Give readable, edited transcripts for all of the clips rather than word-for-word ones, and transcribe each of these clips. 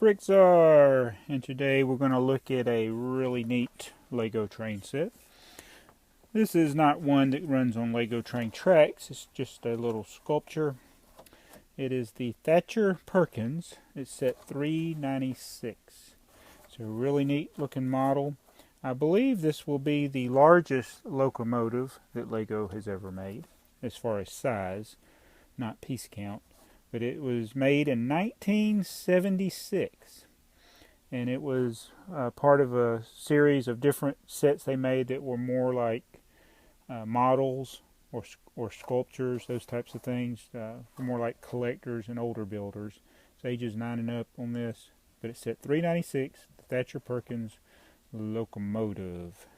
BrickTsar, and today we're going to look at a really neat LEGO train set. This is not one that runs on LEGO train tracks, it's just a little sculpture. It is the Thatcher Perkins. It's set 396. It's a really neat looking model. I believe this will be the largest locomotive that LEGO has ever made, as far as size, not piece count. But it was made in 1976, and it was part of a series of different sets they made that were more like models or sculptures, those types of things, more like collectors and older builders. It's ages 9 and up on this, but it's set 396, the Thatcher Perkins Locomotive.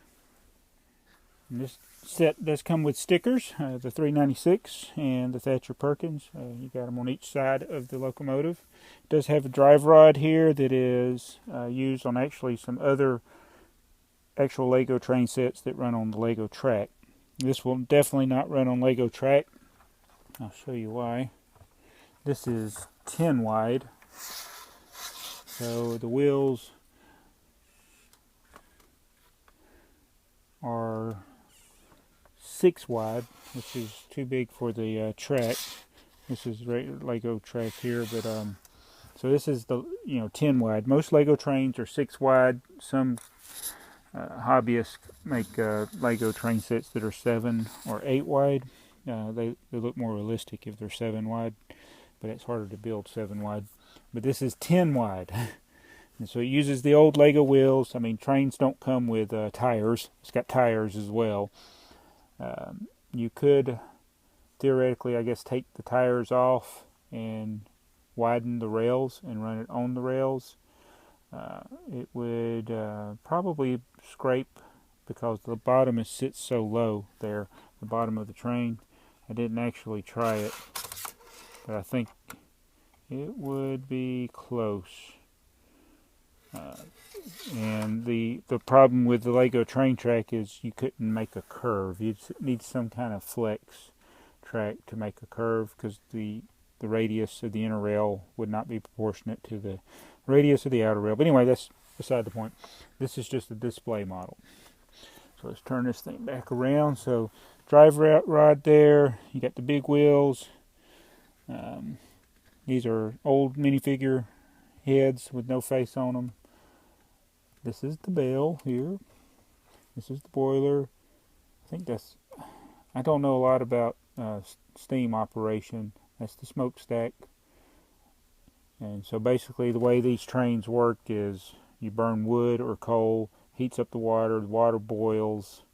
And this set does come with stickers, the 396 and the Thatcher Perkins. You got them on each side of the locomotive. It does have a drive rod here that is used on actually some other actual LEGO train sets that run on the LEGO track. This will definitely not run on LEGO track. I'll show you why. This is 10 wide, so the wheels are 6 wide, which is too big for the track. This is regular LEGO track here, but so this is the 10 wide. Most LEGO trains are 6 wide. Some hobbyists make LEGO train sets that are 7 or 8 wide. They look more realistic if they're 7 wide, but it's harder to build 7 wide. But this is 10 wide. And so it uses the old LEGO wheels. I mean, trains don't come with tires. It's got tires as well. You could theoretically, I guess, take the tires off and widen the rails and run it on the rails. It would probably scrape because the bottom sits so low there, the bottom of the train. I didn't actually try it, but I think it would be close. And the problem with the LEGO train track is you couldn't make a curve. You'd need some kind of flex track to make a curve because the radius of the inner rail would not be proportionate to the radius of the outer rail. But anyway, that's beside the point. This is just a display model. So let's turn this thing back around. So drive rod there. You got the big wheels. These are old minifigure heads with no face on them. This is the bell here. This is the boiler. I don't know a lot about steam operation. That's the smokestack. And so basically the way these trains work is you burn wood or coal, heats up the water boils,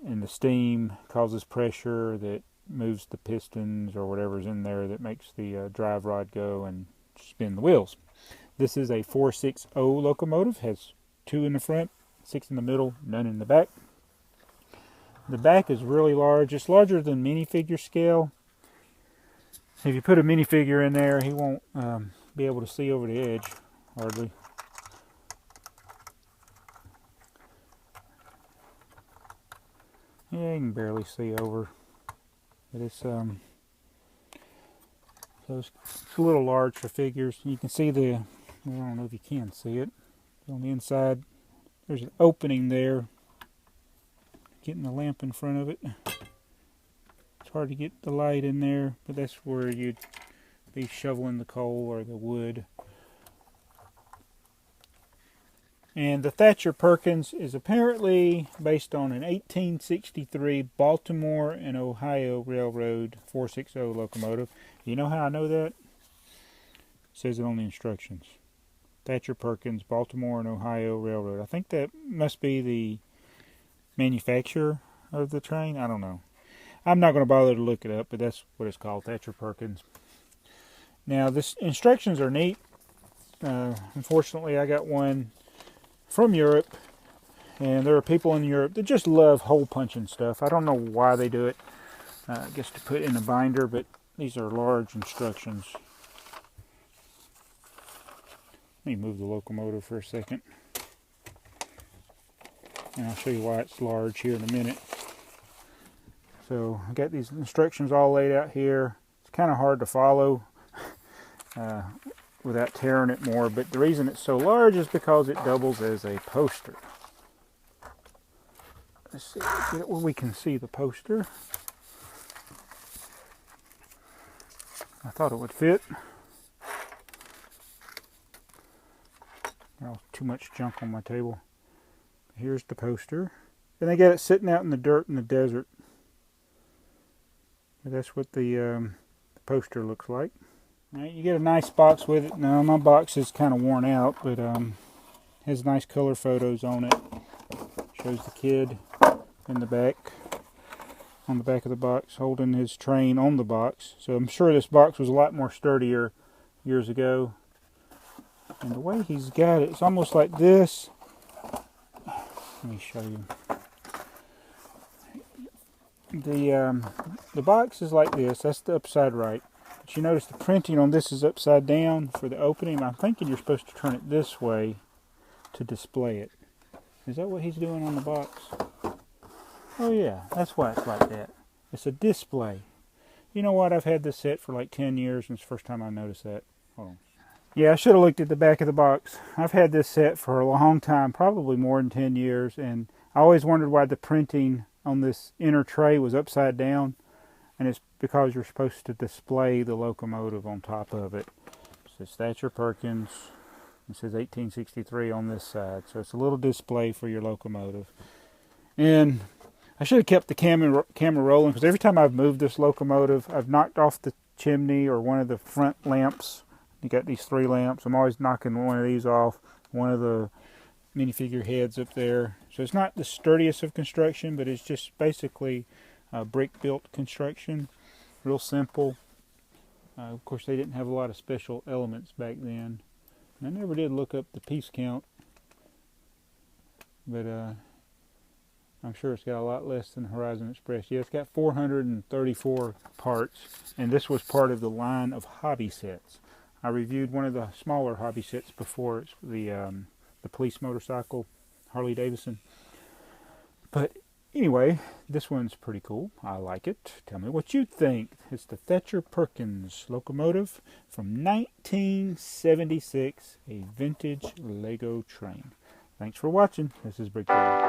and the steam causes pressure that moves the pistons or whatever's in there that makes the drive rod go and spin the wheels. This is a 460 locomotive, has 2 in the front, 6 in the middle, none in the back. The back is really large. It's larger than minifigure scale. If you put a minifigure in there, he won't be able to see over the edge, hardly. Yeah, you can barely see over. But it's so it's a little large for figures. You can see I don't know if you can see it. On the inside, there's an opening there. Getting the lamp in front of it. It's hard to get the light in there, but that's where you'd be shoveling the coal or the wood. And the Thatcher Perkins is apparently based on an 1863 Baltimore and Ohio Railroad 460 locomotive. You know how I know that? It says it on the instructions. Thatcher Perkins, Baltimore and Ohio Railroad. I think that must be the manufacturer of the train. I don't know. I'm not going to bother to look it up, but that's what it's called, Thatcher Perkins. Now, the instructions are neat. Unfortunately, I got one from Europe, and there are people in Europe that just love hole punching stuff. I don't know why they do it. I guess to put in a binder, but these are large instructions. Let me move the locomotive for a second, and I'll show you why it's large here in a minute. So I got these instructions all laid out here. It's kind of hard to follow. without tearing it more, but the reason it's so large is because it doubles as a poster. Let's see, get it where we can see the poster. I thought it would fit. Oh, too much junk on my table. Here's the poster. And they got it sitting out in the dirt in the desert. But that's what the poster looks like. All right, you get a nice box with it. Now my box is kind of worn out, but has nice color photos on it. Shows the kid in the back, on the back of the box, holding his train on the box. So I'm sure this box was a lot more sturdier years ago. And the way he's got it, it's almost like this. Let me show you. The box is like this. That's the upside right. But you notice the printing on this is upside down for the opening. I'm thinking you're supposed to turn it this way to display it. Is that what he's doing on the box? Oh yeah, that's why it's like that. It's a display. You know what? I've had this set for like 10 years, and it's the first time I noticed that. Hold on. Yeah, I should have looked at the back of the box. I've had this set for a long time, probably more than 10 years, and I always wondered why the printing on this inner tray was upside down, and it's because you're supposed to display the locomotive on top of it. It says Thatcher Perkins. It says 1863 on this side, so it's a little display for your locomotive. And I should have kept the camera rolling, because every time I've moved this locomotive, I've knocked off the chimney or one of the front lamps. You got these 3 lamps. I'm always knocking one of these off, one of the minifigure heads up there. So it's not the sturdiest of construction, but it's just basically brick built construction. Real simple. Of course, they didn't have a lot of special elements back then. I never did look up the piece count, but I'm sure it's got a lot less than Horizon Express. Yeah, it's got 434 parts, and this was part of the line of hobby sets. I reviewed one of the smaller hobby sets before. It's the police motorcycle, Harley Davidson. But anyway, this one's pretty cool. I like it. Tell me what you think. It's the Thatcher Perkins Locomotive from 1976, a vintage Lego train. Thanks for watching. This is BrickTsar.